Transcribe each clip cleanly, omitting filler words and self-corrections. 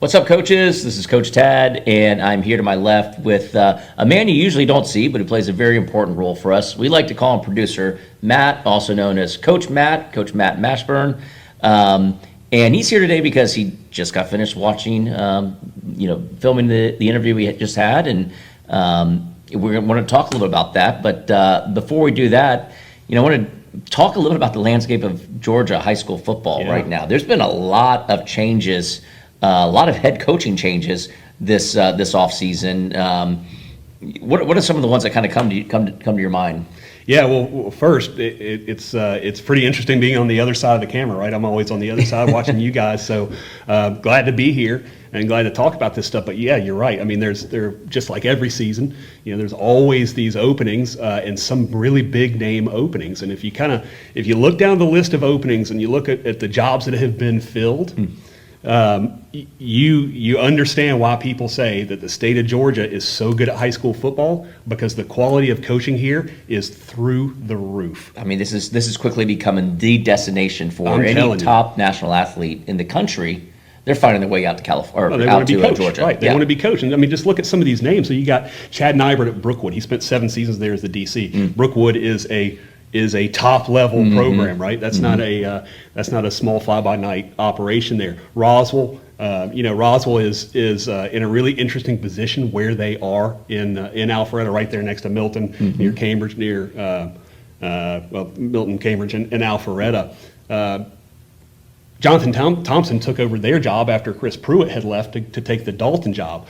What's up, coaches? This is Coach Tad, and I'm here to my left with a man you usually don't see, but who plays a very important role for us. We like to call him producer Matt, also known as Coach Matt Mashburn. And he's here today because he just got finished watching, filming the interview we just had, and we're going to want to talk a little bit about that. But before we do that, I want to talk a little bit about the landscape of Georgia high school football right now. There's been a lot of changes. A lot of head coaching changes this offseason. What are some of the ones that kind of come to your mind? Yeah, well, first it's pretty interesting being on the other side of the camera, right? I'm always on the other side watching you guys, so glad to be here and glad to talk about this stuff. But yeah, you're right. I mean, they're just like every season. There's always these openings and some really big name openings. And if you look down the list of openings and you look at the jobs that have been filled. You understand why people say that the state of Georgia is so good at high school football, because the quality of coaching here is through the roof. I mean, this is quickly becoming the destination for any top national athlete in the country. They're finding their way out to California, out to Georgia. Right, they want to be coached. And I mean, just look at some of these names. So you got Chad Nybert at Brookwood. He spent 7 seasons there as the DC. Brookwood is a top level program, right? That's not a small fly by night operation there. Roswell, Roswell is in a really interesting position where they are in Alpharetta, right there next to Milton, near Cambridge, Milton, Cambridge, and Alpharetta. Jonathan Thompson took over their job after Chris Pruitt had left to take the Dalton job.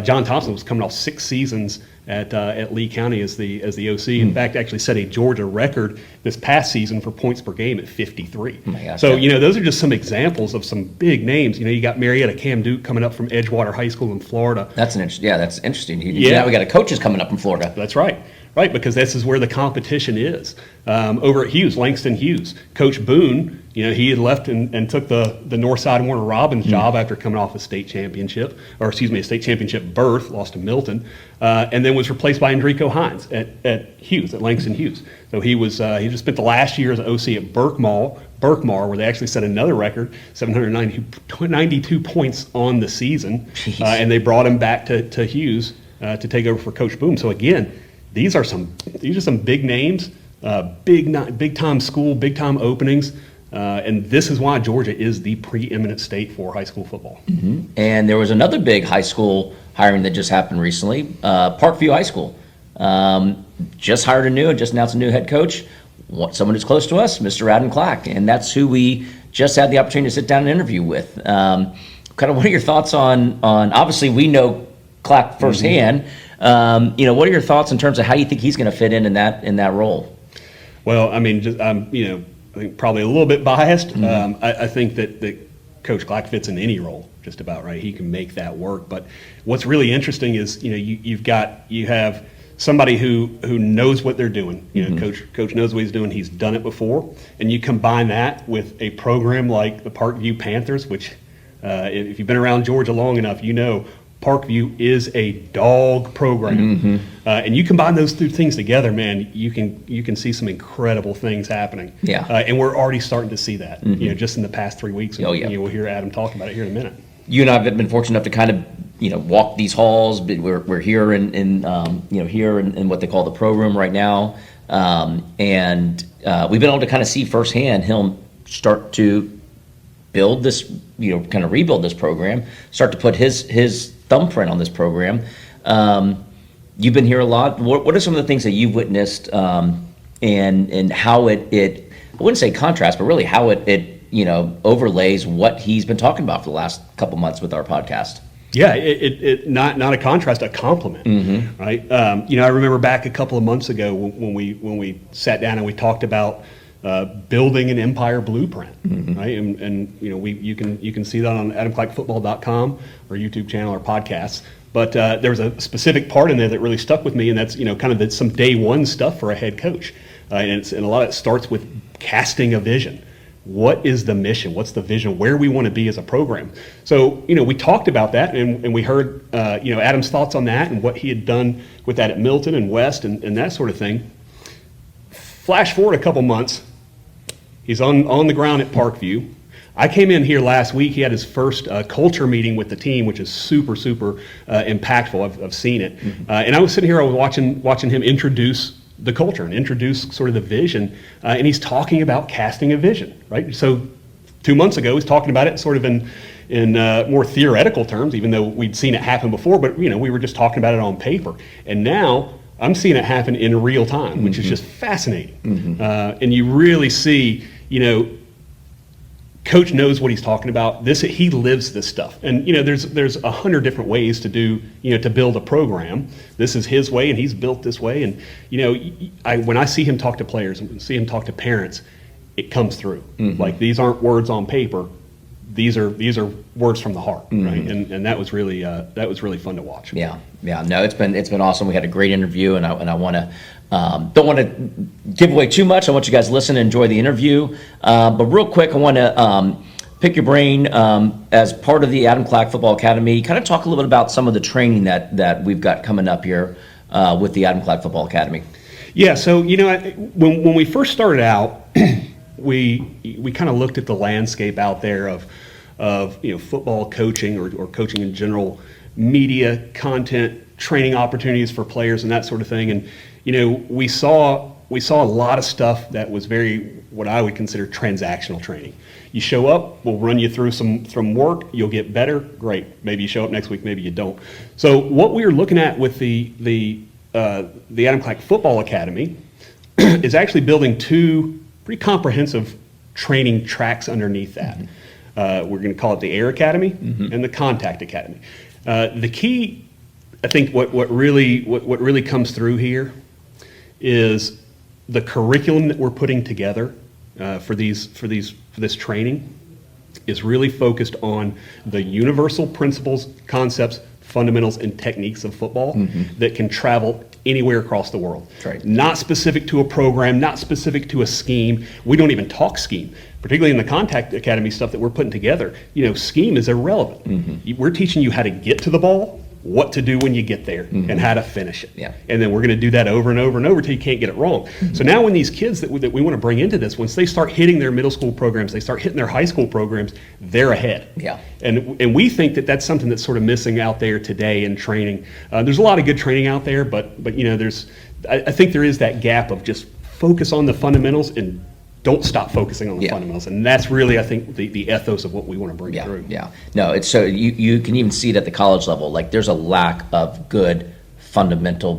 John Thompson was coming off 6 seasons at Lee County as the OC. In fact, actually set a Georgia record this past season for points per game at 53. Oh my gosh, so those are just some examples of some big names. You got Marietta Cam Duke coming up from Edgewater High School in Florida. That's interesting. Now we got coaches coming up from Florida. That's right. Right, because this is where the competition is. Over at Hughes, Langston Hughes, Coach Boone, he had left and took the Northside Warner Robins job after coming off a state championship berth, lost to Milton, and then was replaced by Enrico Hines at Hughes, at Langston Hughes. So he just spent the last year as an OC at Berkmar, where they actually set another record, 792 points on the season, and they brought him back to Hughes to take over for Coach Boone. So again, these are some big names, big time school, big time openings, and this is why Georgia is the preeminent state for high school football. And there was another big high school hiring that just happened recently. Parkview High School just announced a new head coach, someone who's close to us, Mr. Adam Clack, and that's who we just had the opportunity to sit down and interview with. Kind of what are your thoughts on obviously we know Clack firsthand. What are your thoughts in terms of how you think he's going to fit in that role? Well, I mean, I think probably a little bit biased. I think that Coach Clack fits in any role, just about, right. He can make that work. But what's really interesting is you have somebody who knows what they're doing. Coach knows what he's doing. He's done it before, and you combine that with a program like the Parkview Panthers, which if you've been around Georgia long enough, Parkview is a dog program, and you combine those two things together, man. You can see some incredible things happening. Yeah, and we're already starting to see that. Just in the past 3 weeks. We'll hear Adam talk about it here in a minute. You and I have been fortunate enough to kind of walk these halls. But we're here in what they call the pro room right now, and we've been able to kind of see firsthand him start to build this, kind of rebuild this program, start to put his thumbprint on this program. You've been here a lot. What are some of the things that you've witnessed, and how it I wouldn't say contrast, but really how it overlays what he's been talking about for the last couple months with our podcast? Yeah, it not a contrast, a compliment, right? I remember back a couple of months ago when we sat down and we talked about building an MPire blueprint, right? And you can see that on adamclackfootball.com or YouTube channel or podcasts. But there was a specific part in there that really stuck with me, and that's kind of some day one stuff for a head coach, and a lot of it starts with casting a vision. What is the mission? What's the vision? Where we want to be as a program? So we talked about that, and we heard Adam's thoughts on that and what he had done with that at Milton and West and that sort of thing. Flash forward a couple months, he's on the ground at Parkview. I came in here last week. He had his first culture meeting with the team, which is super impactful. I've seen it. And I was sitting here, I was watching him introduce the culture and introduce sort of the vision. And he's talking about casting a vision, right? So 2 months ago, he's talking about it sort of in more theoretical terms, even though we'd seen it happen before, but we were just talking about it on paper. And now I'm seeing it happen in real time, which is just fascinating. And you really see, Coach knows what he's talking about. He lives this stuff. And there's 100 different ways to do, to build a program. This is his way, and he's built this way. And when I see him talk to players and see him talk to parents, it comes through. Like, these aren't words on paper. These are words from the heart, right? And that was really fun to watch. Yeah. No, it's been awesome. We had a great interview, and I want to don't want to give away too much. I want you guys to listen and enjoy the interview. But real quick, I want to pick your brain as part of the Adam Clack Football Academy. Kind of talk a little bit about some of the training that we've got coming up here with the Adam Clack Football Academy. Yeah. So when we first started out, we kind of looked at the landscape out there of football coaching or coaching in general, media, content, training opportunities for players and that sort of thing. And we saw a lot of stuff that was what I would consider transactional training. You show up, we'll run you through some work, you'll get better, great. Maybe you show up next week, maybe you don't. So what we were looking at with the Adam Clack Football Academy is actually building two pretty comprehensive training tracks underneath that. We're going to call it the Air Academy and the Contact Academy. The key, I think, what really comes through here is the curriculum that we're putting together for this training is really focused on the universal principles, concepts, fundamentals, and techniques of football that can travel anywhere across the world. Right. Not specific to a program, not specific to a scheme. We don't even talk scheme, particularly in the Contact Academy stuff that we're putting together. Scheme is irrelevant. We're teaching you how to get to the ball, what to do when you get there, and how to finish it. Yeah. And then we're going to do that over and over and over till you can't get it wrong. So now when these kids that we want to bring into this, once they start hitting their middle school programs, they start hitting their high school programs, they're ahead. Yeah. And we think that that's something that's sort of missing out there today in training. There's a lot of good training out there, but I think there is that gap of just focus on the fundamentals and don't stop focusing on the fundamentals. And that's really, I think, the ethos of what we want to bring through. Yeah. No, it's so you can even see it at the college level. Like, there's a lack of good fundamental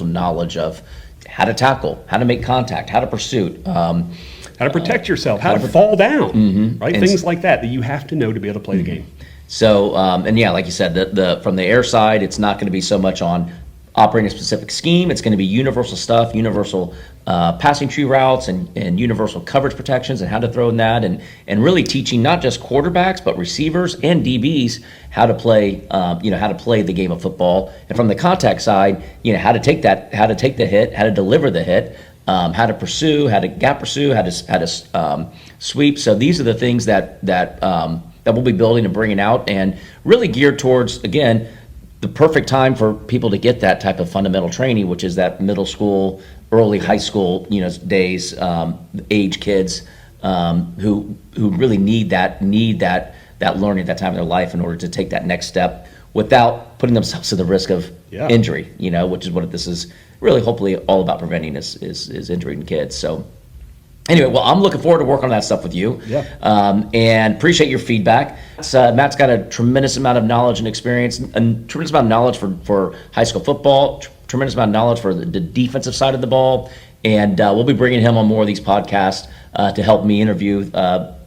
knowledge of how to tackle, how to make contact, how to pursue. How to protect yourself, how to fall down, right? Things like that you have to know to be able to play the game. So, like you said, the from the air side, it's not going to be so much on operating a specific scheme. It's going to be universal stuff, universal passing tree routes and universal coverage protections and how to throw in that, and really teaching not just quarterbacks but receivers and DBs how to play the game of football. And from the contact side, how to take the hit, how to deliver the hit, how to pursue, how to gap pursue, how to sweep. So these are the things that we'll be building and bringing out, and really geared towards, again, the perfect time for people to get that type of fundamental training, which is that middle school, early high school, days, age kids who really need that learning at that time in their life in order to take that next step without putting themselves at the risk of injury. Which is what this is really hopefully all about preventing is injury in kids. So anyway, well, I'm looking forward to working on that stuff with you. And appreciate your feedback. Matt's got a tremendous amount of knowledge and experience, a tremendous amount of knowledge for high school football, tremendous amount of knowledge for the defensive side of the ball. And we'll be bringing him on more of these podcasts to help me interview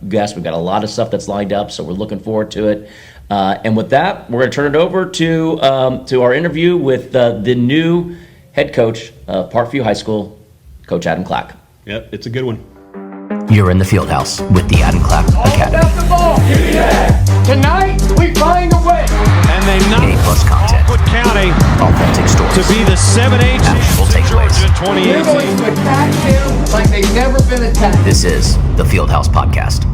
guests. We've got a lot of stuff that's lined up, so we're looking forward to it. And with that, we're going to turn it over to our interview with the new head coach of Parkview High School, Coach Adam Clack. Yep, it's a good one. You're in the field house with the Adam Clack Academy. All the ball. Tonight, we find a way. And they knock A+ content. Wood County Authentic stories. to be the 7A Actual champions in takeaways. Georgia in We're going 2018. to attack them like they've never been attacked. This is the Fieldhouse Podcast.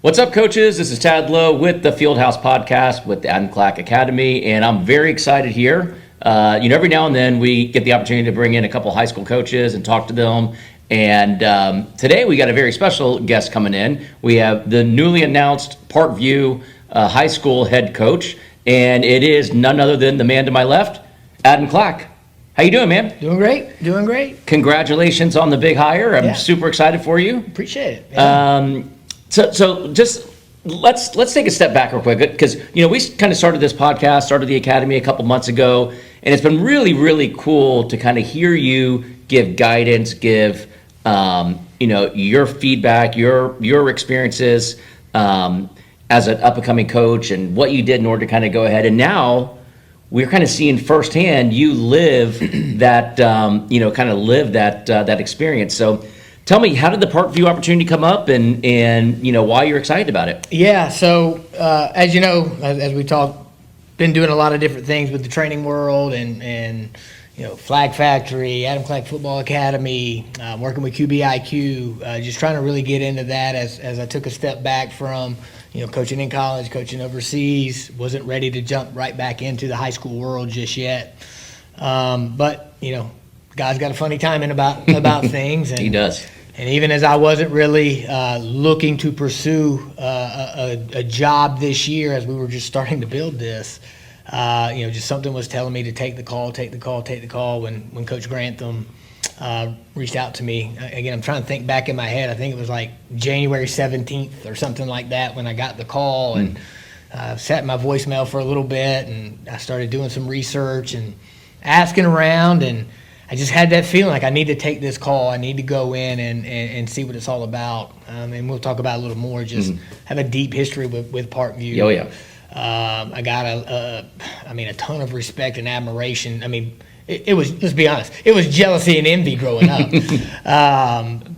What's up, coaches? This is Tad Lowe with the Fieldhouse Podcast with the Adam Clack Academy, and I'm very excited here. Every now and then we get the opportunity to bring in a couple high school coaches and talk to them And today we got a very special guest coming in. We have the newly announced Parkview High School head coach, and it is none other than the man to my left, Adam Clack. How you doing, man? Doing great. Congratulations on the big hire. I'm Yeah. super excited for you. Appreciate it. Yeah. So just let's take a step back real quick, because we kind of started this podcast, started the academy a couple months ago, and it's been really, really cool to kind of hear you give guidance, give your feedback, your experiences as an up-and-coming coach, and what you did in order to kind of go ahead. And now we're kind of seeing firsthand you live that that experience. So tell me, how did the Parkview opportunity come up, and why you're excited about it? Yeah. So as you know, as we talked, been doing a lot of different things with the training world and Flag Factory, Adam Clack Football Academy, working with QBIQ, just trying to really get into that as I took a step back from coaching in college, coaching overseas. Wasn't ready to jump right back into the high school world just yet. But God's got a funny timing about things. And, He does. And even as I wasn't really looking to pursue a job this year, as we were just starting to build this, just something was telling me to take the call when Coach Grantham reached out to me. Again, I'm trying to think back in my head. I think it was like January 17th or something like that when I got the call, and sat in my voicemail for a little bit, and I started doing some research and asking around, and I just had that feeling like I need to take this call. I need to go in and see what it's all about. And we'll talk about it a little more. Just have a deep history with Parkview. Oh, yeah. I got a ton of respect and admiration. I mean, it was, let's be honest, it was jealousy and envy growing up.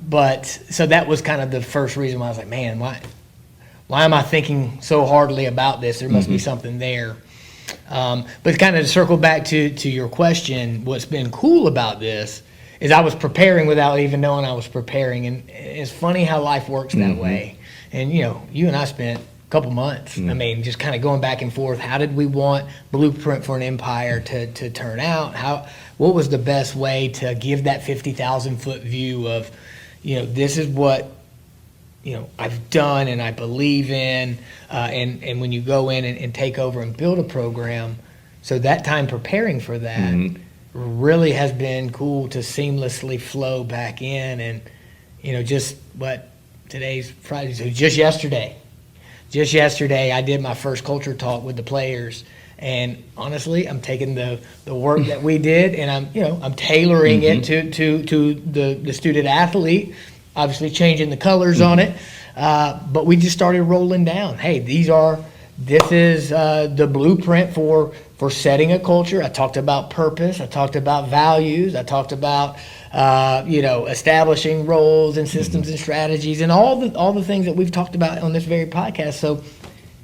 But so that was kind of the first reason why I was like, man, why am I thinking so hardly about this? There must be something there. But kind of to circle back to your question, what's been cool about this is I was preparing without even knowing I was preparing. And it's funny how life works that way. And, you and I spent a couple months, I mean, just kind of going back and forth. How did we want Blueprint for an MPire to turn out? What was the best way to give that 50,000-foot view of, this is what I've done and I believe in, and when you go in and take over and build a program, so that time preparing for that really has been cool to seamlessly flow back in. And just what today's Friday, so just yesterday I did my first culture talk with the players, and honestly I'm taking the work that we did and I'm tailoring it to the student athlete, obviously changing the colors on it, but we just started rolling down. Hey, this is the blueprint for setting a culture. I talked about purpose. I talked about values. I talked about establishing roles and systems and strategies and all the things that we've talked about on this very podcast. So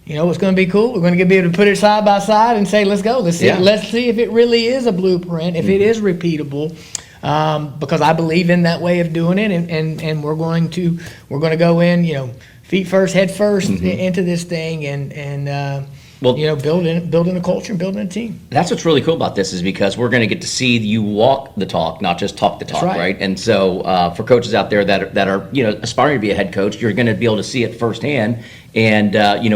what's going to be cool? We're going to be able to put it side by side and say, let's go. Let's see if it really is a blueprint, if it is repeatable. Because I believe in that way of doing it, and we're going to go in, feet first, head 1st into this thing, and building a culture and building a team. That's what's really cool about this, is because we're going to get to see you walk the talk, not just talk the talk, right? And so for coaches out there that are aspiring to be a head coach, you're going to be able to see it firsthand. And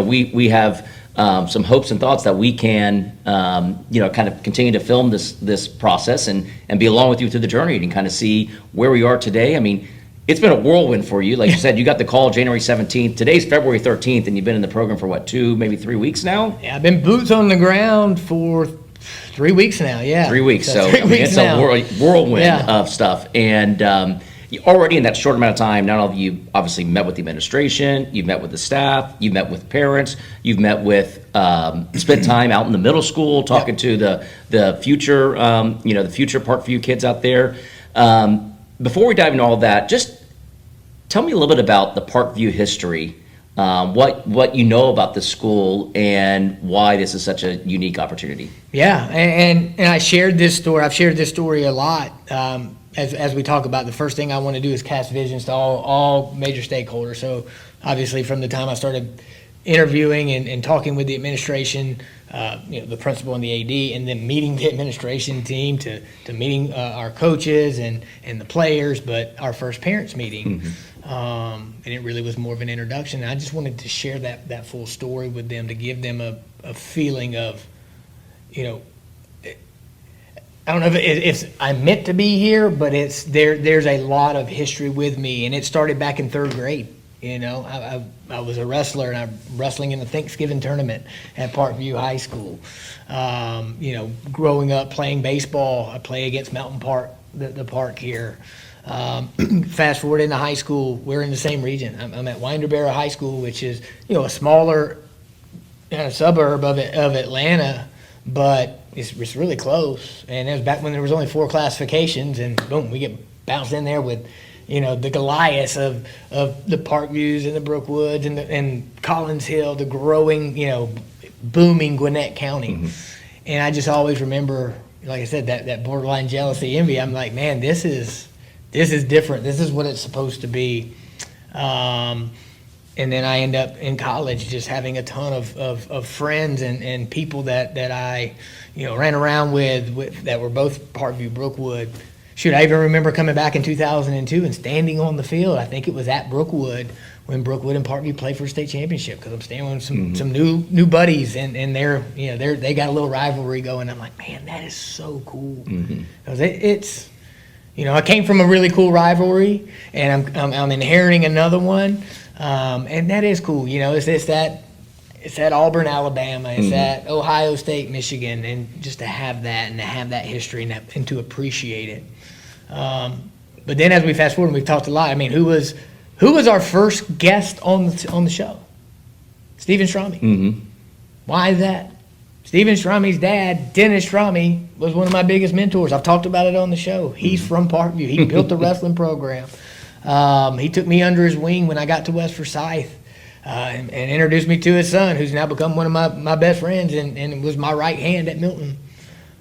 we have some hopes and thoughts that we can kind of continue to film this process and be along with you through the journey and kind of see where we are today. I mean, it's been a whirlwind for you. Like you said, you got the call January 17th. Today's February 13th, and you've been in the program for what, 2, maybe 3 weeks now? Yeah, I've been boots on the ground for 3 weeks now. Yeah, 3 weeks. So 3 weeks it's now. a whirlwind of stuff. And you already in that short amount of time, not only have you obviously met with the administration, you've met with the staff, you've met with parents, you've met with spent time out in the middle school talking to the future the future Parkview kids out there. Before we dive into all of that, just tell me a little bit about the Parkview history, what you know about the school and why this is such a unique opportunity. Yeah, and I shared this story. I've shared this story a lot. As we talk about, the first thing I want to do is cast visions to all major stakeholders. So obviously from the time I started interviewing and talking with the administration, the principal and the AD, and then meeting the administration team to meeting our coaches and the players, but our first parents meeting. And it really was more of an introduction. And I just wanted to share that full story with them, to give them a feeling of, I don't know if it's I'm meant to be here, but there's a lot of history with me, and it started back in third grade. I was a wrestler, and I'm wrestling in the Thanksgiving tournament at Parkview High School. Growing up playing baseball, I play against Mountain Park, the park here. Fast forward into high school, we're in the same region. I'm at Winderbarrow High School, which is a smaller kind of suburb of Atlanta, but it's really close. And it was back when there was only 4 classifications, and boom, we get bounced in there with the Goliaths of the Parkviews and the Brookwoods and Collins Hill, the growing, booming Gwinnett County. And I just always remember, like I said, that borderline jealousy, envy. I'm like, man, this is different. This is what it's supposed to be. And then I end up in college just having a ton of friends and people that I, ran around with that were both Parkview, Brookwood. Shoot, I even remember coming back in 2002 and standing on the field. I think it was at Brookwood when Brookwood and Parkview played for a state championship, because I'm standing with some new buddies, and they got a little rivalry going. I'm like, man, that is so cool. Because it's I came from a really cool rivalry, and I'm inheriting another one, and that is cool. It's that Auburn, Alabama. It's that Ohio State, Michigan, and just to have that and to have that history and to appreciate it. But then as we fast forward, and we've talked a lot. I mean, who was our first guest on the show? Stephen Strami. Why is that? Stephen Strami's dad, Dennis Strami, was one of my biggest mentors. I've talked about it on the show. He's from Parkview. He built the wrestling program. He took me under his wing when I got to West Forsyth. And introduced me to his son, who's now become one of my best friends and was my right hand at Milton.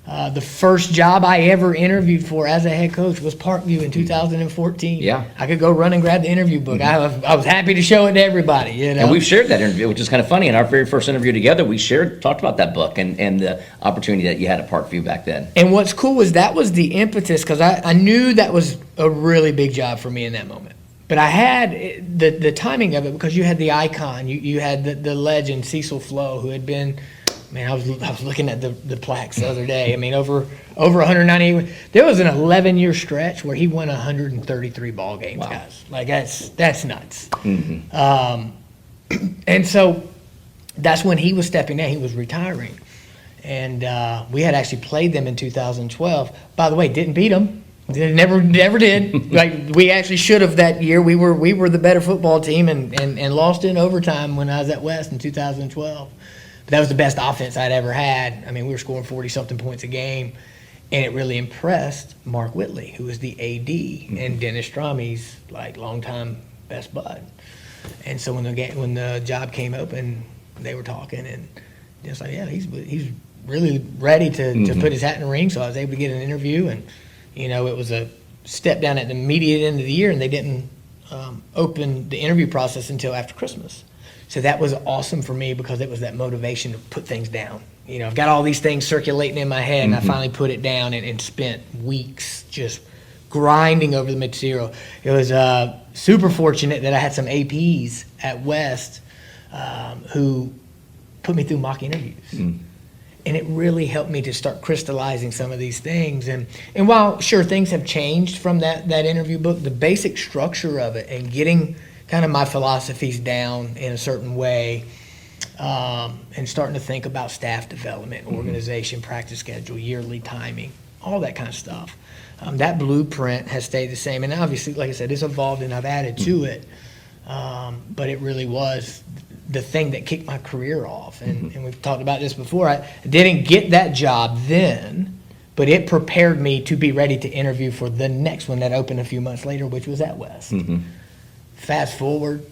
The first job I ever interviewed for as a head coach was Parkview in 2014. Yeah. I could go run and grab the interview book. I was happy to show it to everybody. And we've shared that interview, which is kind of funny. In our very first interview together, we talked about that book and the opportunity that you had at Parkview back then. And what's cool was that was the impetus, because I knew that was a really big job for me in that moment. But I had the timing of it, because you had the icon, you had the legend Cecil Flo, who had been, man, I was looking at the plaques the other day. I mean, over 190. There was an 11-year stretch where he won 133 ball games, guys. Like that's nuts. And so that's when he was stepping down. He was retiring, and we had actually played them in 2012. By the way, didn't beat them. Never did. Like, we actually should have that year. We were the better football team and lost in overtime when I was at West in 2012. But that was the best offense I'd ever had. I mean, we were scoring 40-something points a game, and it really impressed Mark Whitley, who was the AD, and Dennis Strami's longtime best bud. And so when the job came open, they were talking, and just like, yeah, he's really ready to put his hat in the ring. So I was able to get an interview, and it was a step down at the immediate end of the year, and they didn't open the interview process until after Christmas. So that was awesome for me, because it was that motivation to put things down. I've got all these things circulating in my head, and I finally put it down and spent weeks just grinding over the material. It was super fortunate that I had some APs at West who put me through mock interviews. And it really helped me to start crystallizing some of these things. And while, sure, things have changed from that interview book, the basic structure of it and getting kind of my philosophies down in a certain way, and starting to think about staff development, organization, practice schedule, yearly timing, all that kind of stuff. That blueprint has stayed the same. And obviously, like I said, it's evolved and I've added to it. But it really was the thing that kicked my career off. And we've talked about this before. I didn't get that job then, but it prepared me to be ready to interview for the next one that opened a few months later, which was at West. Fast forward,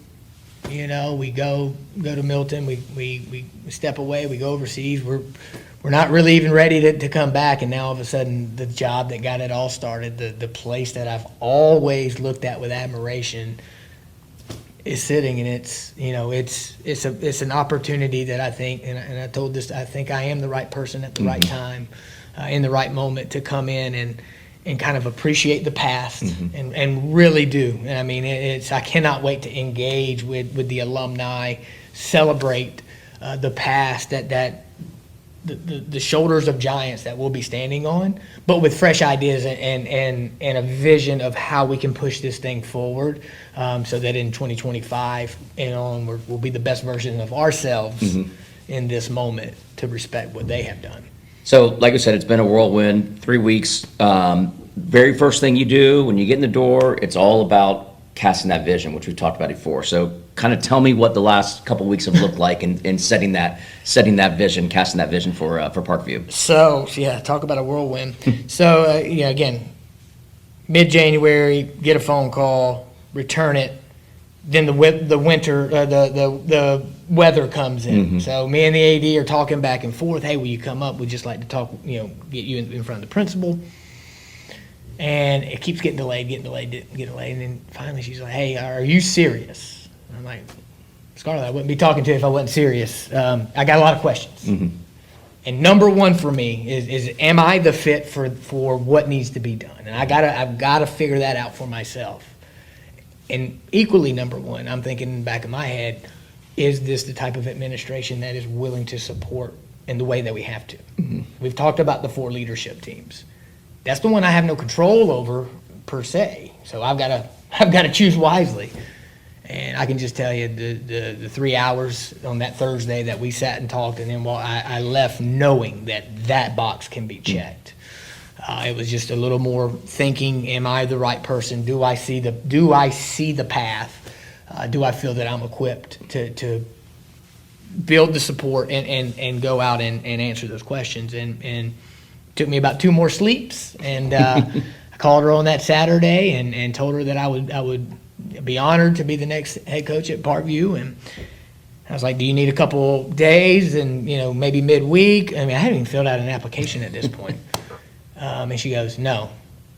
we go to Milton, we step away, we go overseas. We're not really even ready to come back, and now all of a sudden the job that got it all started, the place that I've always looked at with admiration, is sitting, and it's an opportunity that I think, and I told this, I think I am the right person at the right time, in the right moment to come in and kind of appreciate the past and really do. And I mean, I cannot wait to engage with the alumni, celebrate the past, that the shoulders of giants that we'll be standing on, but with fresh ideas and a vision of how we can push this thing forward, so that in 2025 and on, we'll be the best version of ourselves in this moment to respect what they have done. So, like I said, it's been a whirlwind, 3 weeks. Very first thing you do when you get in the door, it's all about casting that vision, which we've talked about before. So kind of tell me what the last couple of weeks have looked like in setting that vision, casting that vision for Parkview. So, yeah, talk about a whirlwind. So, again, mid-January, get a phone call, return it. Then the weather comes in. So me and the AD are talking back and forth. Hey, will you come up? We'd just like to talk, get you in front of the principal. And it keeps getting delayed. And then finally she's like, hey, are you serious? And I'm like, Scarlett, I wouldn't be talking to you if I wasn't serious. I got a lot of questions. And number one for me is am I the fit for what needs to be done? And I've got to figure that out for myself. And equally, number one, I'm thinking back in my head, is this the type of administration that is willing to support in the way that we have to? We've talked about the 4 leadership teams. That's the one I have no control over per se. So I've got to choose wisely. And I can just tell you the 3 hours on that Thursday that we sat and talked, and then I left knowing that box can be checked. It was just a little more thinking, am I the right person? Do I see the path? Do I feel that I'm equipped to build the support and go out and answer those questions? And it took me about 2 more sleeps, and I called her on that Saturday and told her that I would be honored to be the next head coach at Parkview. And I was like, do you need a couple days and maybe midweek? I mean, I hadn't even filled out an application at this point. And she goes, no,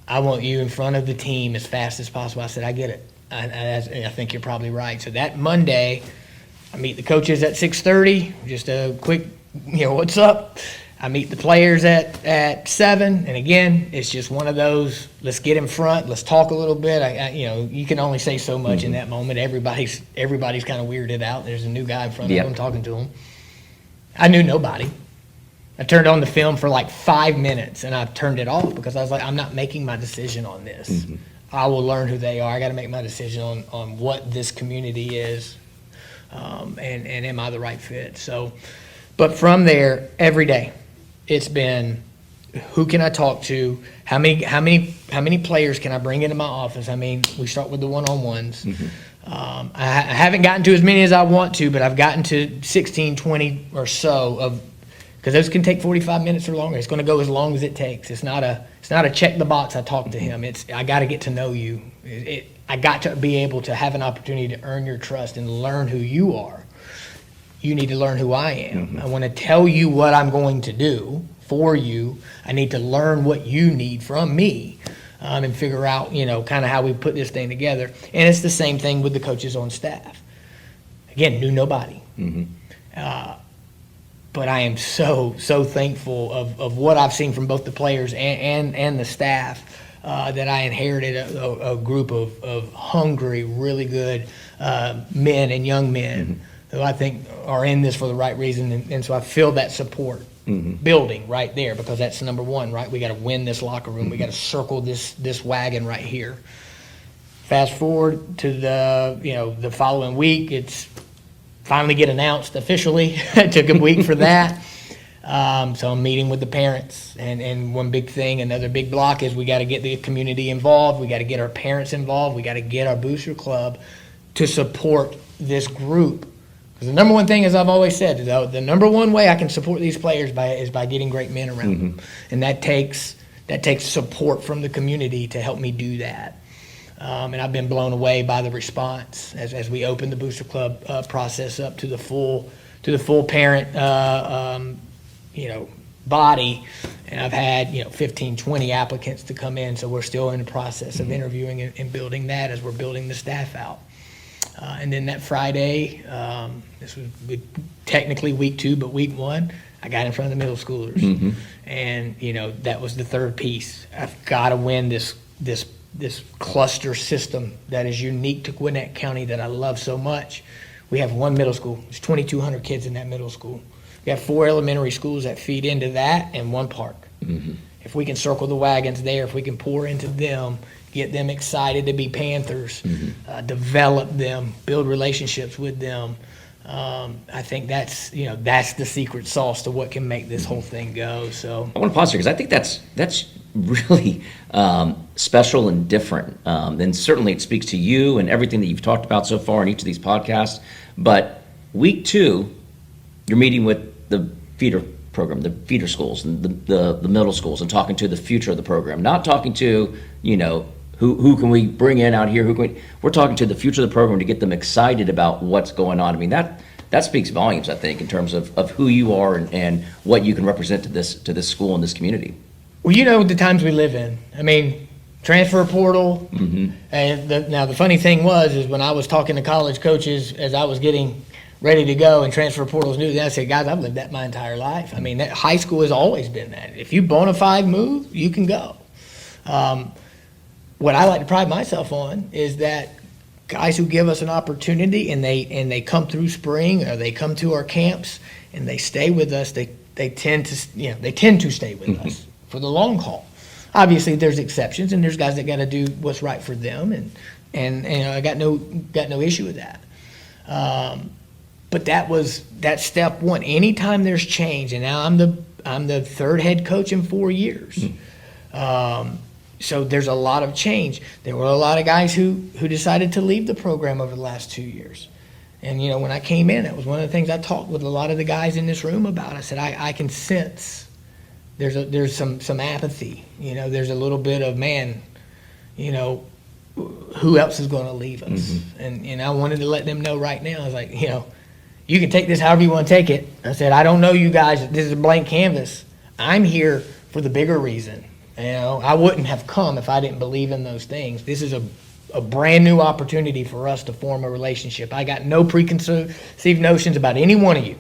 I want you in front of the team as fast as possible. I said, I get it. I think you're probably right. So that Monday, I meet the coaches at 6:30, just a quick, what's up? I meet the players at 7, and again, it's just one of those, let's get in front, let's talk a little bit. You can only say so much in that moment. Everybody's kind of weirded out. There's a new guy in front of them talking to them. I knew nobody. I turned on the film for like 5 minutes, and I turned it off because I was like, I'm not making my decision on this. I will learn who they are. I got to make my decision on what this community is, and am I the right fit? So, but from there, every day, it's been, who can I talk to? How many players can I bring into my office? I mean, we start with the one-on-ones. I haven't gotten to as many as I want to, but I've gotten to 16, 20 or so because those can take 45 minutes or longer. It's going to go as long as it takes. It's not a check the box. I talk to him. I got to get to know you. I got to be able to have an opportunity to earn your trust and learn who you are. You need to learn who I am. I want to tell you what I'm going to do for you. I need to learn what you need from me, and figure out, kind of how we put this thing together. And it's the same thing with the coaches on staff. Again, knew nobody. But I am so thankful of what I've seen from both the players and the staff, that I inherited a group of hungry, really good men and young men who I think are in this for the right reason. And so I feel that support building right there, because that's number one, right? We got to win this locker room. We got to circle this wagon right here. Fast forward to the following week, it's finally get announced officially. It took a week for that. So I'm meeting with the parents, and one big thing, another big block is we got to get the community involved. We got to get our parents involved. We got to get our booster club to support this group. Because the number one thing, as I've always said, the number one way I can support these players is by getting great men around them, and that takes support from the community to help me do that. And I've been blown away by the response as we open the booster club process up to the full parent body. And I've had 15, 20 applicants to come in, so we're still in the process of interviewing and building that as we're building the staff out. And then that Friday, this was technically week 2, but week 1, I got in front of the middle schoolers. And, that was the third piece. I've got to win this cluster system that is unique to Gwinnett County that I love so much. We have one middle school. There's 2,200 kids in that middle school. We have 4 elementary schools that feed into that and 1 park. If we can circle the wagons there, if we can pour into them, get them excited to be Panthers, develop them, build relationships with them, I think that's the secret sauce to what can make this whole thing go. So I want to pause here because I think that's really special and different. And certainly it speaks to you and everything that you've talked about so far in each of these podcasts. But week 2, you're meeting with the feeder program, the feeder schools and the middle schools, and talking to the future of the program. Not talking to, who can we bring in out here? We're talking to the future of the program to get them excited about what's going on. I mean, that speaks volumes, I think, in terms of who you are and what you can represent to this school and this community. Well, the times we live in. I mean, transfer portal. And now the funny thing is when I was talking to college coaches as I was getting ready to go and transfer portals new, then I said, guys, I've lived that my entire life. I mean, that high school has always been that. If you bona fide move, you can go. What I like to pride myself on is that guys who give us an opportunity and they come through spring or they come to our camps and they stay with us, they tend to stay with us for the long haul. Obviously, there's exceptions and there's guys that got to do what's right for them, and I got no issue with that. But that's step one. Anytime there's change, and now I'm the third head coach in 4 years. So there's a lot of change. There were a lot of guys who decided to leave the program over the last 2 years. And, when I came in, that was one of the things I talked with a lot of the guys in this room about. I said, I can sense there's some apathy. There's a little bit of, who else is going to leave us? And I wanted to let them know right now. I was like, you can take this however you want to take it. I said, I don't know you guys. This is a blank canvas. I'm here for the bigger reason. I wouldn't have come if I didn't believe in those things. This is a brand new opportunity for us to form a relationship. I got no preconceived notions about any one of you.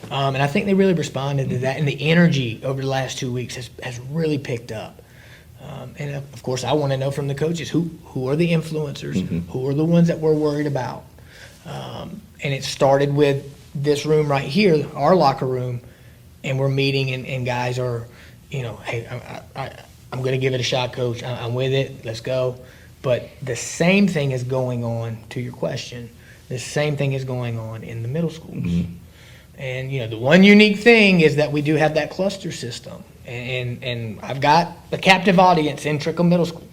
And I think they really responded to that. And the energy over the last 2 weeks has really picked up. And of course, I want to know from the coaches who are the influencers, who are the ones that we're worried about. And it started with this room right here, our locker room, and we're meeting and guys are, hey, I'm going to give it a shot, coach. I'm with it. Let's go. But the same thing is going on, to your question, the same thing is going on in the middle schools. And, the one unique thing is that we do have that cluster system. And I've got a captive audience in Trickle Middle School.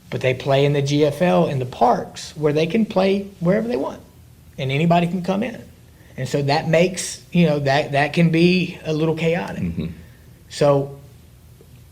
But they play in the GFL in the parks where they can play wherever they want. And anybody can come in. And so that makes, that can be a little chaotic. So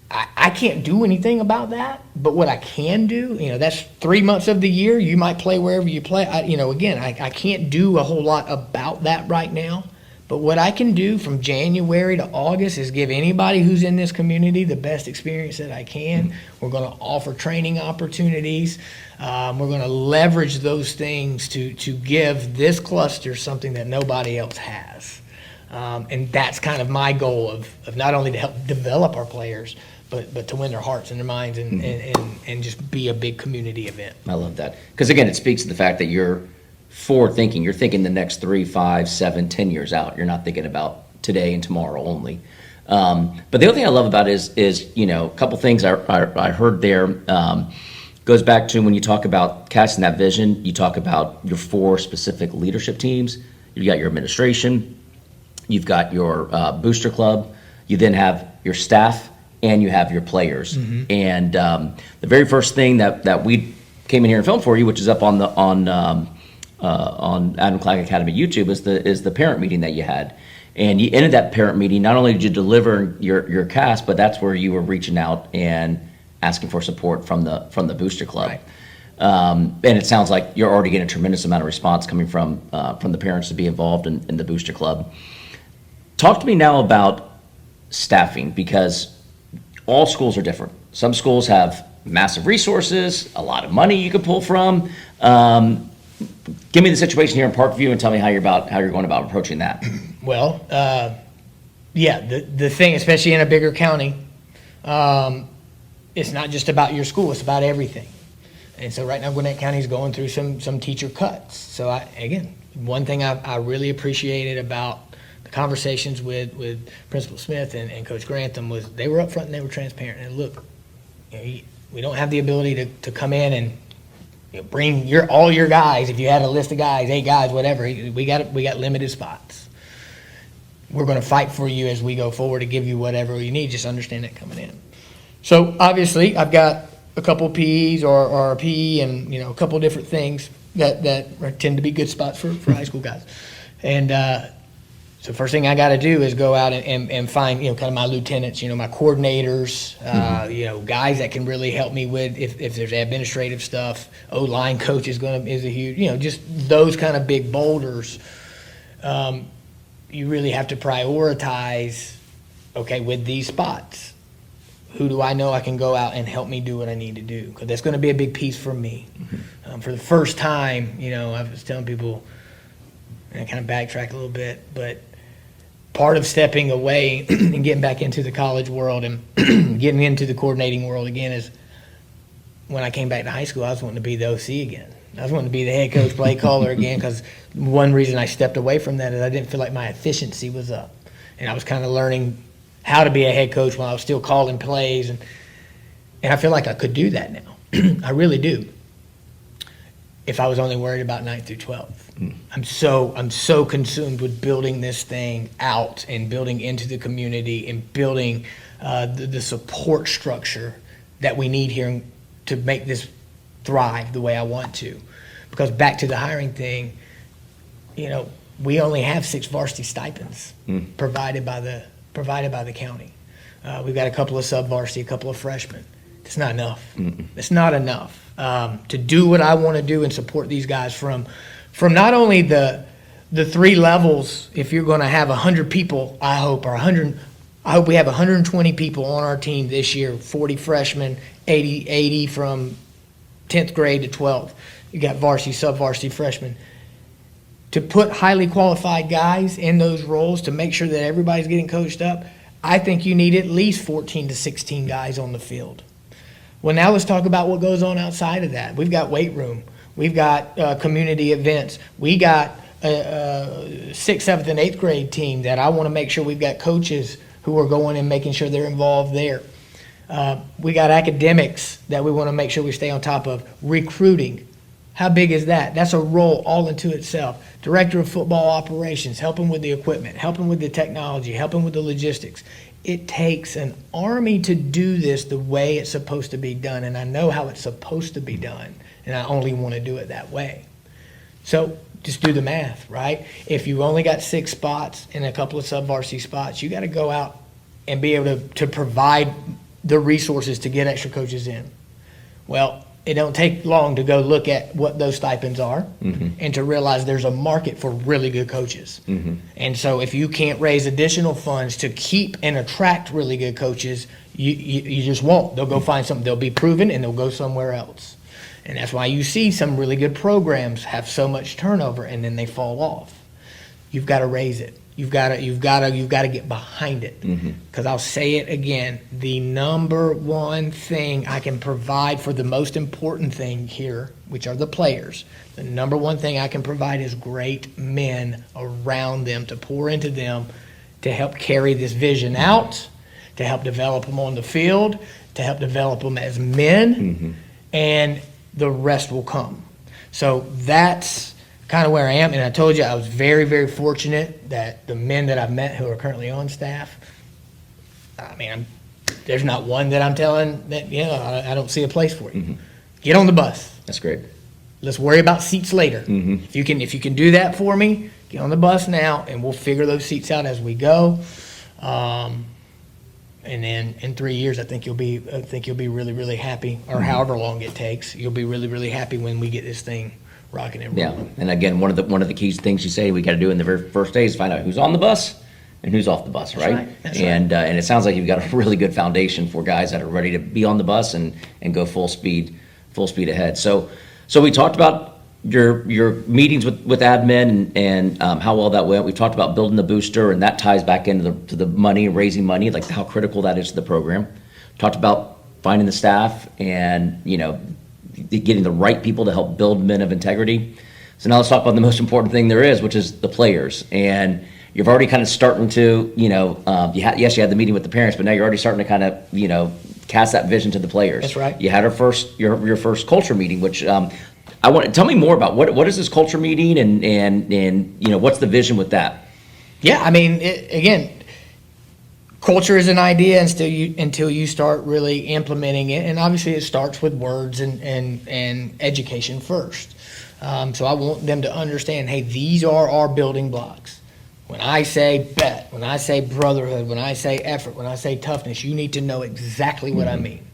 I can't do anything about that, but what I can do, that's 3 months of the year. You might play wherever you play. I can't do a whole lot about that right now. But what I can do from January to August is give anybody who's in this community the best experience that I can. We're going to offer training opportunities. We're going to leverage those things to give this cluster something that nobody else has. And that's kind of my goal of not only to help develop our players, but to win their hearts and their minds and just be a big community event. I love that. Because, again, it speaks to the fact that you're forward-thinking. You're thinking the next 3, 5, 7, 10 years out. You're not thinking about today and tomorrow only. But the other thing I love about it is a couple things I heard there goes back to when you talk about casting that vision, you talk about your 4 specific leadership teams. You've got your administration, you've got your booster club, you then have your staff, and you have your players. And the very first thing that we came in here and filmed for you, which is up on Adam Clack Academy YouTube, is the parent meeting that you had. And you ended that parent meeting, not only did you deliver your cast, but that's where you were reaching out and asking for support from the booster club. Right. And it sounds like you're already getting a tremendous amount of response coming from the parents to be involved in the booster club. Talk to me now about staffing, because all schools are different. Some schools have massive resources, a lot of money you can pull from. Give me the situation here in Parkview and tell me how you're going about approaching that. Well, yeah, the thing, especially in a bigger county, it's not just about your school, it's about everything. And so right now Gwinnett County is going through some teacher cuts. So again, one thing I really appreciated about the conversations with Principal Smith and Coach Grantham was they were upfront and they were transparent. And look, we don't have the ability to come in and bring all your guys. If you had a list of guys, 8 guys, whatever, we got limited spots. We're going to fight for you as we go forward to give you whatever you need. Just understand that coming in. So obviously, I've got a couple PEs or a PE and a couple different things that tend to be good spots for high school guys. And so first thing I got to do is go out and find kind of my lieutenants, my coordinators, guys that can really help me with if there's administrative stuff. O-line coach is a huge, just those kind of big boulders. You really have to prioritize, okay, with these spots, who do I know I can go out and help me do what I need to do? Because that's going to be a big piece for me. For the first time, I was telling people, and I kind of backtrack a little bit, but part of stepping away and getting back into the college world and getting into the coordinating world again is when I came back to high school, I was wanting to be the OC again. I was wanting to be the head coach, play caller again, because one reason I stepped away from that is I didn't feel like my efficiency was up. And I was kind of learning how to be a head coach while I was still calling plays. And I feel like I could do that now. I really do. If I was only worried about 9th through 12th. I'm so consumed with building this thing out and building into the community and building the support structure that we need here to make this thrive the way I want to. Because back to the hiring thing, we only have 6 varsity stipends provided by the county. We've got a couple of sub-varsity, a couple of freshmen. It's not enough. It's not enough to do what I want to do and support these guys from not only the 3 levels. If you're going to have 100 people, I hope we have 120 people on our team this year. 40 freshmen, 80 from 10th grade to 12th. You got varsity, sub-varsity freshmen. To put highly qualified guys in those roles to make sure that everybody's getting coached up, I think you need at least 14 to 16 guys on the field. Well, now let's talk about what goes on outside of that. We've got weight room. We've got community events. We got a 6th, 7th, and 8th grade team that I want to make sure we've got coaches who are going and making sure they're involved there. We got academics that we want to make sure we stay on top of. Recruiting. How big is that? That's a role all into itself. Director of football operations, helping with the equipment, helping with the technology, helping with the logistics. It takes an army to do this the way it's supposed to be done, and I know how it's supposed to be done, and I only want to do it that way. So just do the math, right? If you only got 6 spots and a couple of sub-varsity spots, you got to go out and be able to provide the resources to get extra coaches in. Well, it don't take long to go look at what those stipends are and to realize there's a market for really good coaches. And so if you can't raise additional funds to keep and attract really good coaches, you just won't. They'll go find something. They'll be proven and they'll go somewhere else. And that's why you see some really good programs have so much turnover and then they fall off. You've got to raise it. You've got to get behind it. Because I'll say it again, the number one thing I can provide for the most important thing here, which are the players, the number one thing I can provide is great men around them to pour into them to help carry this vision out, to help develop them on the field, to help develop them as men, and the rest will come. So that's kind of where I am, and I told you I was very, very fortunate that the men that I've met who are currently on staff, I mean, there's not one that I'm telling that, I don't see a place for you. Get on the bus. That's great. Let's worry about seats later. If you can do that for me, get on the bus now, and we'll figure those seats out as we go. And then in 3 years, I think you'll be really, really happy, or however long it takes. You'll be really, really happy when we get this thing rocking and rolling. Yeah, and again, one of the key things you say we got to do in the very first day is find out who's on the bus and who's off the bus, right? That's and it sounds like you've got a really good foundation for guys that are ready to be on the bus and go full speed ahead. So we talked about your meetings with admin and how well that went. We talked about building the booster, and that ties back into the money, raising money, like how critical that is to the program. Talked about finding the staff and, getting the right people to help build men of integrity. So now let's talk about the most important thing there is, which is the players. And you've already kind of starting to, yes, you had the meeting with the parents, but now you're already starting to kind of, cast that vision to the players. That's right. You had your first culture meeting, which tell me more about what is this culture meeting and what's the vision with that? Yeah, I mean, again, culture is an idea until you start really implementing it, and obviously it starts with words and education first. So I want them to understand, hey, these are our building blocks. When I say bet, when I say brotherhood, when I say effort, when I say toughness, you need to know exactly what I mean.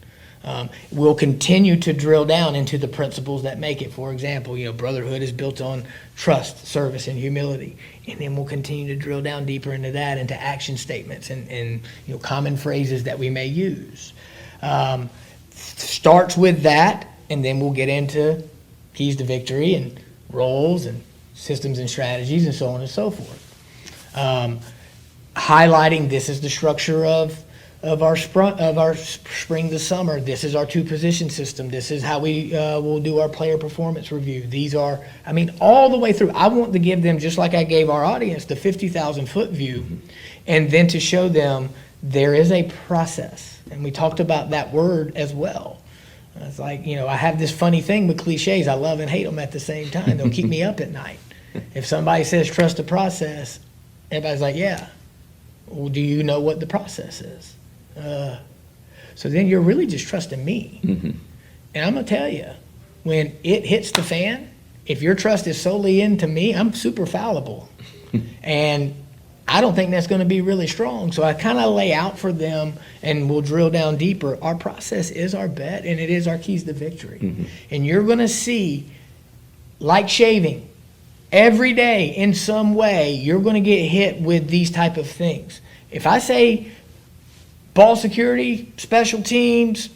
We'll continue to drill down into the principles that make it. For example, brotherhood is built on trust, service, and humility. And then we'll continue to drill down deeper into that, into action statements and common phrases that we may use. Starts with that, and then we'll get into keys to victory and roles and systems and strategies and so on and so forth. Highlighting this is the structure of our spring to summer. This is our 2-position system. This is how we will do our player performance review. These are, all the way through. I want to give them, just like I gave our audience, the 50,000-foot view, and then to show them there is a process. And we talked about that word as well. It's like, I have this funny thing with cliches. I love and hate them at the same time. They'll keep me up at night. If somebody says trust the process, everybody's like, yeah. Well, do you know what the process is? So then you're really just trusting me. Mm-hmm. And I'm going to tell you, when it hits the fan, if your trust is solely into me, I'm super fallible. And I don't think that's going to be really strong. So I kind of lay out for them, and we'll drill down deeper. Our process is our bet, and it is our keys to victory. Mm-hmm. And you're going to see, like shaving, every day in some way, you're going to get hit with these type of things. If I say ball security, special teams,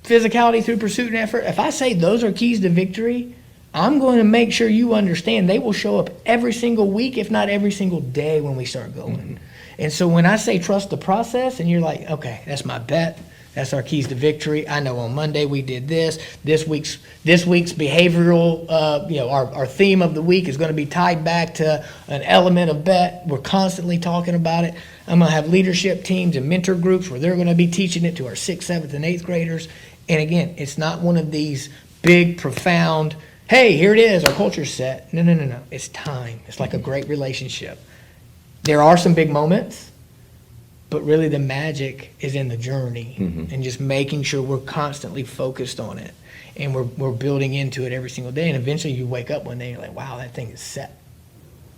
physicality through pursuit and effort, if I say those are keys to victory, I'm going to make sure you understand they will show up every single week, if not every single day when we start going. Mm-hmm. And so when I say trust the process, and you're like, okay, that's my bet. That's our keys to victory. I know on Monday we did this. This week's behavioral, our theme of the week is going to be tied back to an element of bet. We're constantly talking about it. I'm going to have leadership teams and mentor groups where they're going to be teaching it to our 6th, 7th, and 8th graders. And again, it's not one of these big, profound, hey, here it is, our culture set. No. It's time. It's like a great relationship. There are some big moments, but really the magic is in the journey, mm-hmm. and just making sure we're constantly focused on it, and we're building into it every single day. And eventually you wake up one day and you're like, wow, that thing is set.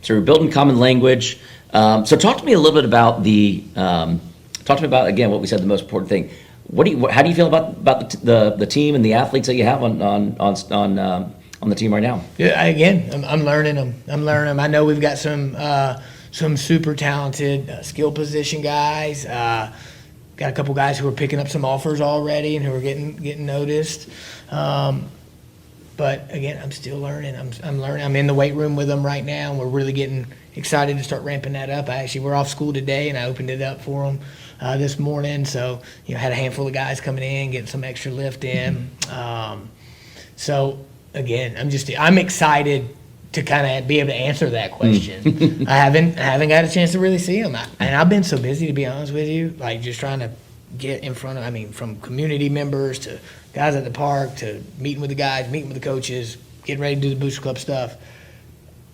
So we're building common language. So talk to me a little bit about again, what we said, the most important thing. How do you feel about the team and the athletes that you have on the team right now? Yeah, again, I'm learning them. I know we've got some super talented skill position guys. Got a couple guys who are picking up some offers already and who are getting noticed. But again, I'm still learning. I'm learning. I'm in the weight room with them right now, and we're really getting excited to start ramping that up. We're off school today, and I opened it up for them this morning. So had a handful of guys coming in, getting some extra lift in. So again, I'm excited to kind of be able to answer that question. I haven't got a chance to really see them, and I've been so busy, to be honest with you, like just trying to get in front of, from community members to guys at the park to meeting with the guys, meeting with the coaches, getting ready to do the Booster Club stuff.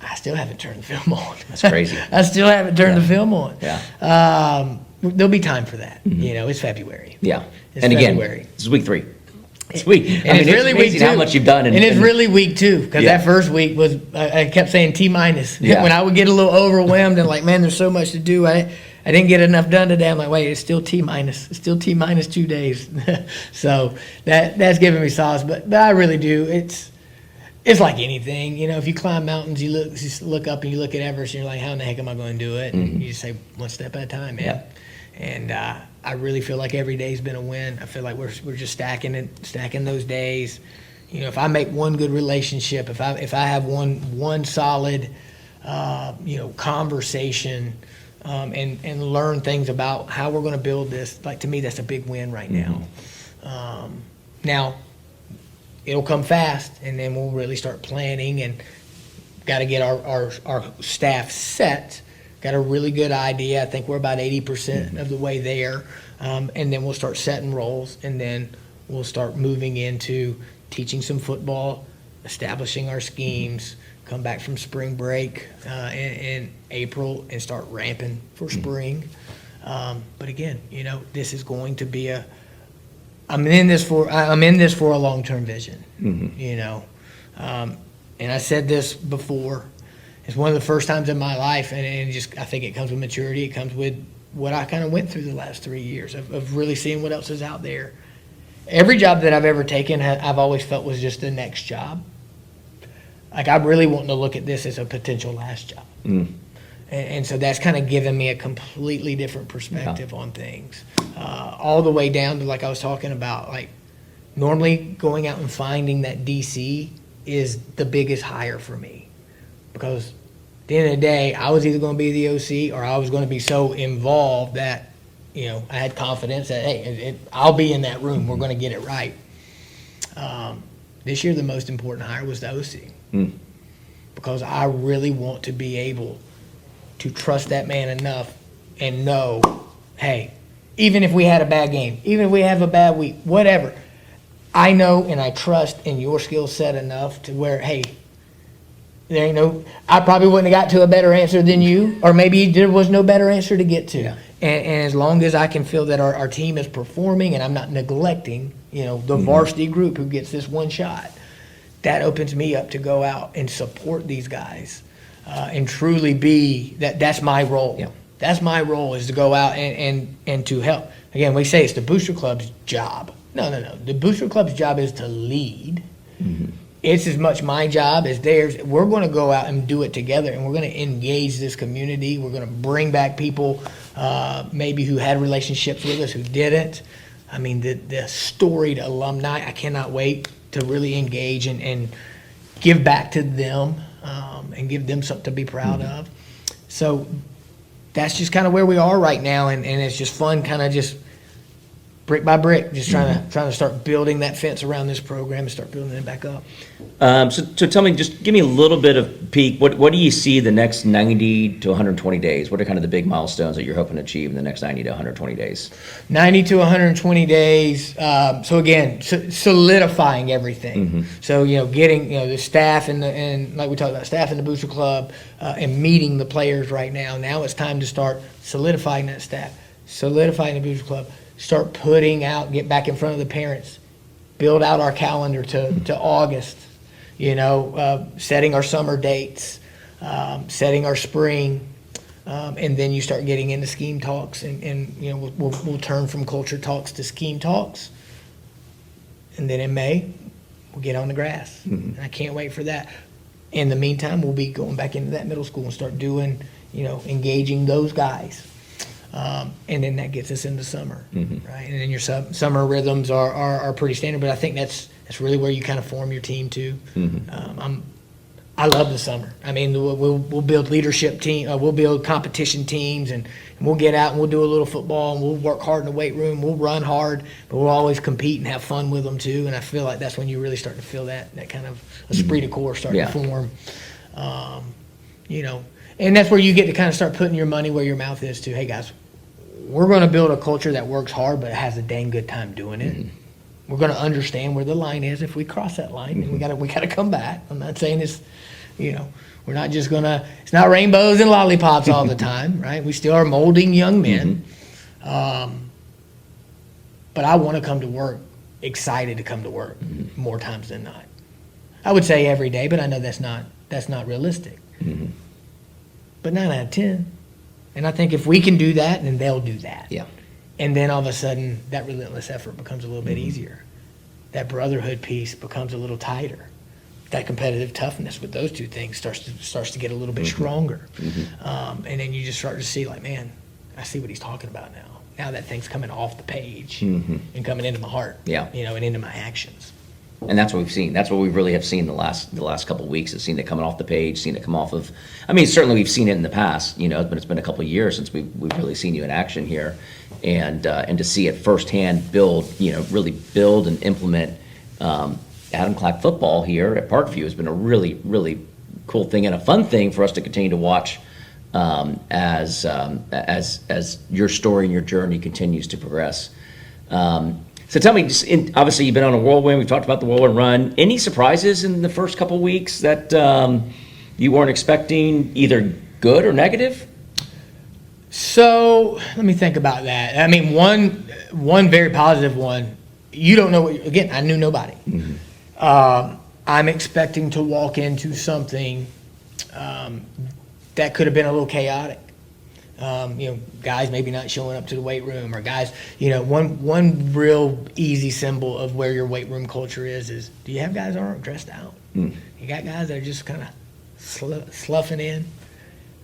I still haven't turned the film on. That's crazy. I still haven't turned the film on. Yeah. There'll be time for that. Mm-hmm. It's February. Yeah. It's and again, February. This is week 3. It's week. And it's really week 2. How much you've done. And it's really week 2, because that first week was, I kept saying T-. Yeah. When I would get a little overwhelmed and like, man, there's so much to do. I didn't get enough done today. I'm like, wait, it's still T-. It's still T- 2 days. So that's giving me solace. But I really do. It's like anything. If you climb mountains, you look up and you look at Everest and you're like, how in the heck am I going to do it? And you just say, one step at a time, man. Yeah. And I really feel like every day's been a win. I feel like we're just stacking those days. if I make one good relationship, if I have one solid, conversation, and learn things about how we're going to build this, like, to me, that's a big win right now. Now, it'll come fast, and then we'll really start planning and got to get our staff set. Got a really good idea. I think we're about 80% of the way there. And then we'll start setting roles, and then we'll start moving into teaching some football, establishing our schemes, come back from spring break in April and start ramping for spring. But again, this is going to be I'm in this for a long-term vision, and I said this before. It's one of the first times in my life, and I think it comes with maturity. It comes with what I kind of went through the last 3 years of really seeing what else is out there. Every job that I've ever taken, I've always felt was just the next job. Like, I'm really wanting to look at this as a potential last job. And so that's kind of given me a completely different perspective on things. All the way down to, like I was talking about, like, normally going out and finding that DC is the biggest hire for me. Because at the end of the day, I was either going to be the OC or I was going to be so involved that, I had confidence that, hey, I'll be in that room. We're going to get it right. This year, the most important hire was the OC. Because I really want to be able to trust that man enough and know, hey, even if we had a bad game, even if we have a bad week, whatever, I know and I trust in your skill set enough to where, hey, there ain't I probably wouldn't have got to a better answer than you, or maybe there was no better answer to get to. Yeah. And as long as I can feel that our team is performing and I'm not neglecting, the varsity group who gets this one shot, that opens me up to go out and support these guys and truly be that's my role. Yeah. That's my role, is to go out and to help. Again, we say it's the Booster Club's job. No. The Booster Club's job is to lead. It's as much my job as theirs. We're going to go out and do it together, and we're going to engage this community. We're going to bring back people maybe who had relationships with us who didn't. I mean, the storied alumni, I cannot wait to really engage and give back to them and give them something to be proud of. So that's just kind of where we are right now, and it's just fun, kind of just brick by brick, just trying to start building that fence around this program and start building it back up. So tell me, just give me a little bit of peek. What do you see the next 90 to 120 days? What are kind of the big milestones that you're hoping to achieve in the next 90 to 120 days? 90 to 120 days. So again, solidifying everything. So getting the staff and like we talked about, staff in the Booster Club and meeting the players right now. Now it's time to start solidifying that staff, solidifying the Booster Club. Start putting out, get back in front of the parents, build out our calendar to August, setting our summer dates, setting our spring, and then you start getting into scheme talks, and we'll turn from culture talks to scheme talks, and then in May we'll get on the grass. And I can't wait for that. In the meantime, we'll be going back into that middle school and start doing, engaging those guys. And then that gets us into summer, right? And then your summer rhythms are pretty standard, but I think that's really where you kind of form your team too. I love the summer. I mean, we'll build leadership team, we'll build competition teams, and we'll get out and we'll do a little football, and we'll work hard in the weight room. We'll run hard, but we'll always compete and have fun with them too. And I feel like that's when you really start to feel that kind of esprit de corps start to form. And that's where you get to kind of start putting your money where your mouth is too. Hey guys, we're going to build a culture that works hard but has a dang good time doing it. We're going to understand where the line is if we cross that line, and we got to come back. I'm not saying it's, we're not just going to, it's not rainbows and lollipops all the time, right? We still are molding young men. But I want to come to work excited to come to work more times than not. I would say every day, but I know that's not realistic. But 9 out of 10. And I think if we can do that, then they'll do that. Yeah. And then all of a sudden, that relentless effort becomes a little bit easier. That brotherhood piece becomes a little tighter. That competitive toughness with those two things starts to get a little bit stronger. And then you just start to see, like, man, I see what he's talking about now. Now that thing's coming off the page and coming into my heart, and into my actions. And that's what we've seen. That's what we really have seen the last couple of weeks. Is seen it coming off the page, seen it come off of. I mean, certainly we've seen it in the past, but it's been a couple of years since we've really seen you in action here, and to see it firsthand build, really build and implement Adam Clack football here at Parkview has been a really, really cool thing and a fun thing for us to continue to watch as your story and your journey continues to progress. So tell me, obviously you've been on a whirlwind. We've talked about the whirlwind run. Any surprises in the first couple of weeks that you weren't expecting, either good or negative? So let me think about that. I mean, one very positive one. You don't know again, I knew nobody. Mm-hmm. I'm expecting to walk into something that could have been a little chaotic. Guys maybe not showing up to the weight room, or guys, one real easy symbol of where your weight room culture is do you have guys that aren't dressed out? Mm. You got guys that are just kind of sloughing in,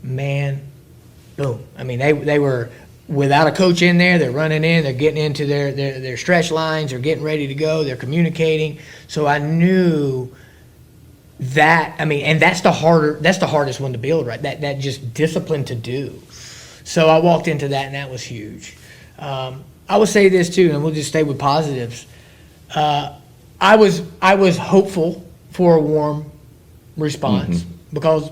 man, boom. I mean, they were without a coach in there, they're running in, they're getting into their stretch lines, they're getting ready to go, they're communicating. So I knew that, and that's the hardest one to build, right? That just discipline to do. So I walked into that, and that was huge. I will say this too, and we'll just stay with positives. I was hopeful for a warm response, mm-hmm. because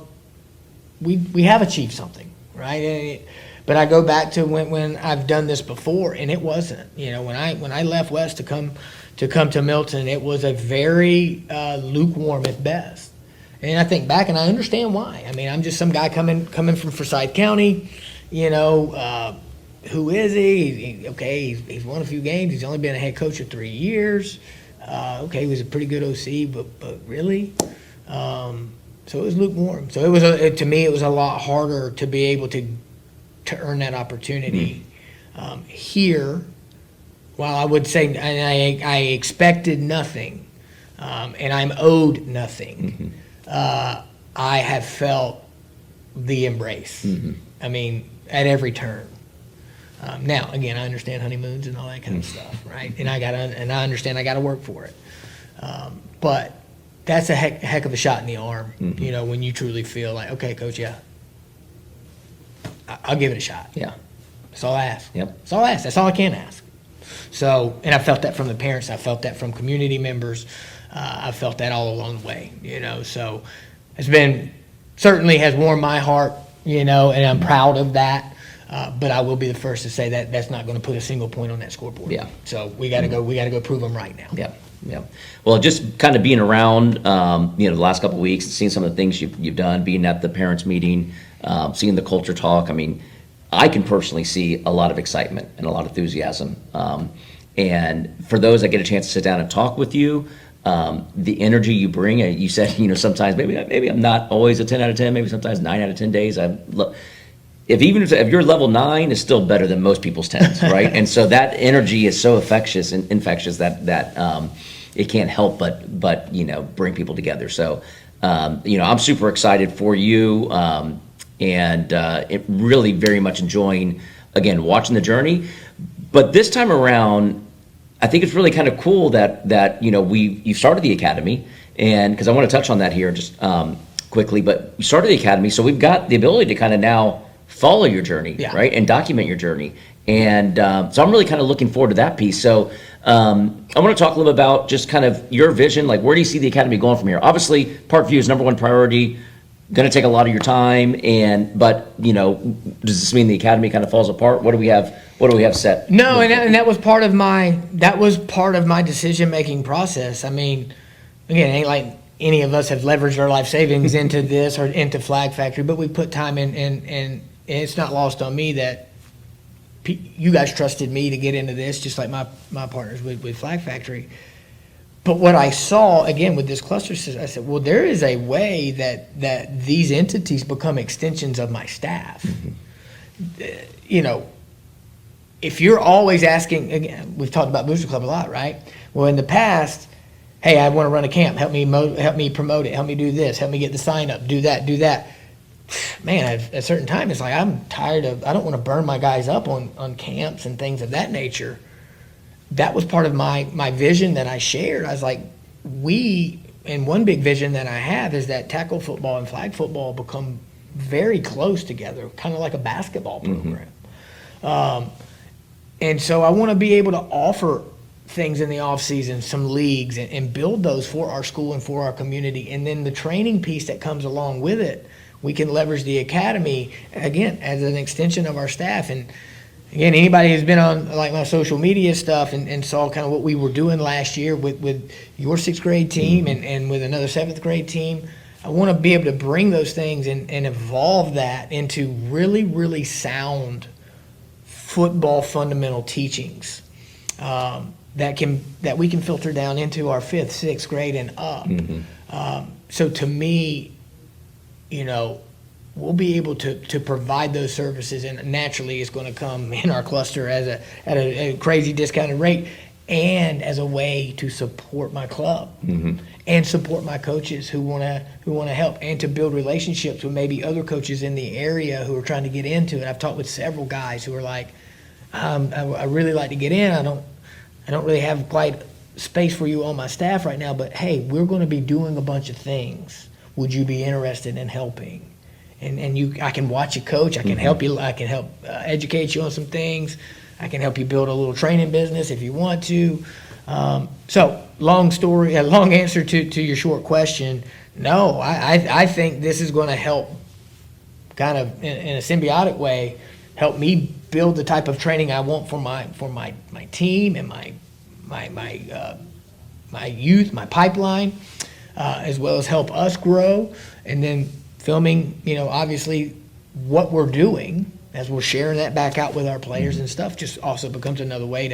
we have achieved something, right? But I go back to when I've done this before, and it wasn't. When I left West to come to Milton, it was a very lukewarm at best. And I think back, and I understand why. I'm just some guy coming from Forsyth County. Who is he? He's won a few games. He's only been a head coach for 3 years. He was a pretty good OC, but really? So it was lukewarm. So to me, it was a lot harder to be able to earn that opportunity. Here, while I would say, and I expected nothing, and I'm owed nothing, I have felt the embrace. Mm-hmm. At every turn. Now, again, I understand honeymoons and all that kind of stuff, right? And I understand I got to work for it. But that's a heck of a shot in the arm, mm-hmm. When you truly feel like, okay, coach, yeah, I'll give it a shot. Yeah. That's all I ask. Yep. That's all I ask. That's all I can ask. So, and I felt that from the parents. I felt that from community members. I felt that all along the way, So it's been, certainly has warmed my heart, and I'm proud of that. But I will be the first to say that that's not going to put a single point on that scoreboard. Yeah. So we got to go. We got to go prove them right now. Yeah. Yeah. Well, just kind of being around, the last couple of weeks, and seeing some of the things you've done, being at the parents' meeting, seeing the culture talk. I can personally see a lot of excitement and a lot of enthusiasm. And for those that get a chance to sit down and talk with you, the energy you bring. You said, sometimes maybe I'm not always a 10 out of 10. Maybe sometimes 9 out of 10 days. If your level 9 is still better than most people's 10s, right? And so that energy is so infectious that it can't help but bring people together. So I'm super excited for you, and it really very much enjoying, again, watching the journey. But this time around, I think it's really kind of cool that you started the academy, and because I want to touch on that here just quickly. But you started the academy, so we've got the ability to kind of now follow your journey, yeah. right, and document your journey. And so I'm really kind of looking forward to that piece. So I want to talk a little bit about just kind of your vision, like where do you see the academy going from here? Obviously, Parkview is number one priority, going to take a lot of your time, but does this mean the academy kind of falls apart? What do we have set? No, and that was part of my decision making process. Again, it ain't like any of us have leveraged our life savings into this or into Flag Factory, but we put time in, and it's not lost on me that you guys trusted me to get into this, just like my partners with Flag Factory. But what I saw, again, with this cluster system, I said, well, there is a way that these entities become extensions of my staff. Mm-hmm. If you're always asking, again, we've talked about Booster Club a lot, right? Well, in the past, hey, I want to run a camp. Help me promote it. Help me do this. Help me get the sign up. Do that. Man, at a certain time, it's like I'm tired of. I don't want to burn my guys up on camps and things of that nature. That was part of my vision that I shared. I was like, and one big vision that I have is that tackle football and flag football become very close together, kind of like a basketball program. And so I want to be able to offer things in the off season, some leagues, and build those for our school and for our community. And then the training piece that comes along with it, we can leverage the academy, again, as an extension of our staff. And again, anybody who's been on like my social media stuff and saw kind of what we were doing last year with your 6th grade team and with another 7th grade team, I want to be able to bring those things and evolve that into really, really sound football fundamental teachings that we can filter down into our 5th, 6th grade and up. So to me, we'll be able to provide those services, and naturally it's going to come in our cluster at a crazy discounted rate, and as a way to support my club and support my coaches who want to help, and to build relationships with maybe other coaches in the area who are trying to get into it. I've talked with several guys who are like, I really like to get in. I don't really have quite space for you on my staff right now, but hey, we're going to be doing a bunch of things. Would you be interested in helping? And I can watch you coach. I can help you. I can help educate you on some things. I can help you build a little training business if you want to. So long answer to your short question. No, I think this is going to help, kind of in a symbiotic way, help me build the type of training I want for my team and my youth, my pipeline, as well as help us grow. And then filming, obviously what we're doing as we're sharing that back out with our players and stuff just also becomes another way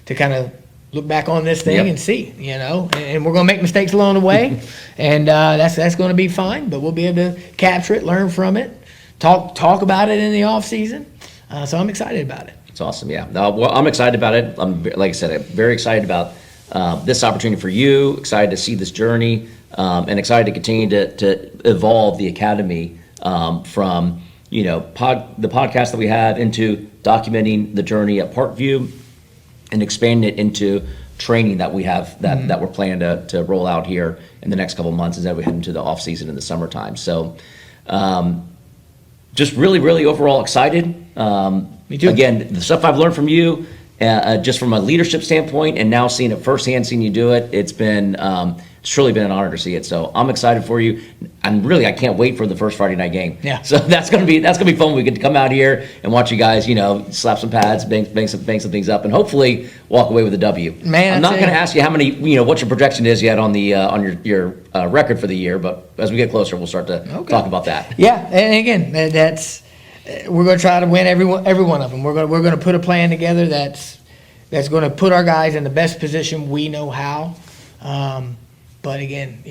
to kind of look back on this thing and see, and we're going to make mistakes along the way, and that's going to be fine, but we'll be able to capture it, learn from it, talk about it in the off season. So I'm excited about it. It's awesome, yeah. Well, I'm excited about it. Like I said, I'm very excited about this opportunity for you, excited to see this journey, and excited to continue to evolve the academy from the podcast that we have into documenting the journey at Parkview and expanding it into training that we have that we're planning to roll out here in the next couple of months as we head into the off season in the summertime. So just really, really overall excited. Me too. Again, the stuff I've learned from you, just from a leadership standpoint, and now seeing it firsthand, seeing you do it, it's truly been an honor to see it. So I'm excited for you, and really I can't wait for the first Friday night game. Yeah. So that's gonna be fun. We get to come out here and watch you guys, slap some pads, bang some things up, and hopefully walk away with a W. Man, I'm not gonna ask you how many, what your projection is yet on the on your record for the year, but as we get closer, we'll start to talk about that. Yeah, and again, that's we're going to try to win every one of them. We're going to put a plan together that's going to put our guys in the best position we know how. But again,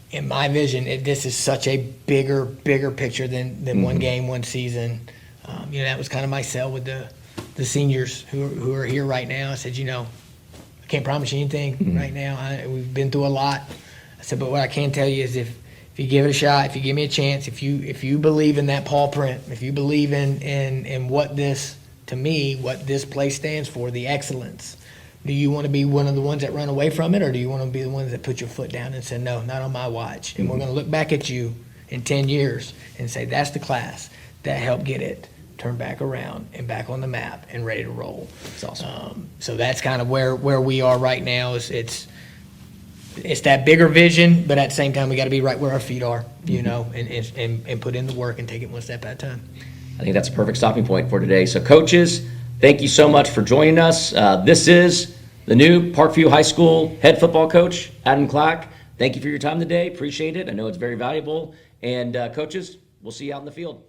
in my vision, this is such a bigger picture than one game, one season. That was kind of my sell with the seniors who are here right now. I said, I can't promise you anything right now. We've been through a lot. I said, but what I can tell you is if you give it a shot, if you give me a chance, if you believe in that paw print, if you believe in what this, to me, what this place stands for, the excellence, do you want to be one of the ones that run away from it, or do you want to be the ones that put your foot down and say, no, not on my watch? And we're going to look back at you in 10 years and say, that's the class that helped get it turned back around and back on the map and ready to roll. It's awesome. So that's kind of where we are right now. It's that bigger vision, but at the same time, we got to be right where our feet are, and put in the work and take it one step at a time. I think that's a perfect stopping point for today. So coaches, thank you so much for joining us. This is the new Parkview High School head football coach, Adam Clack. Thank you for your time today. Appreciate it. I know it's very valuable. And coaches, we'll see you out in the field.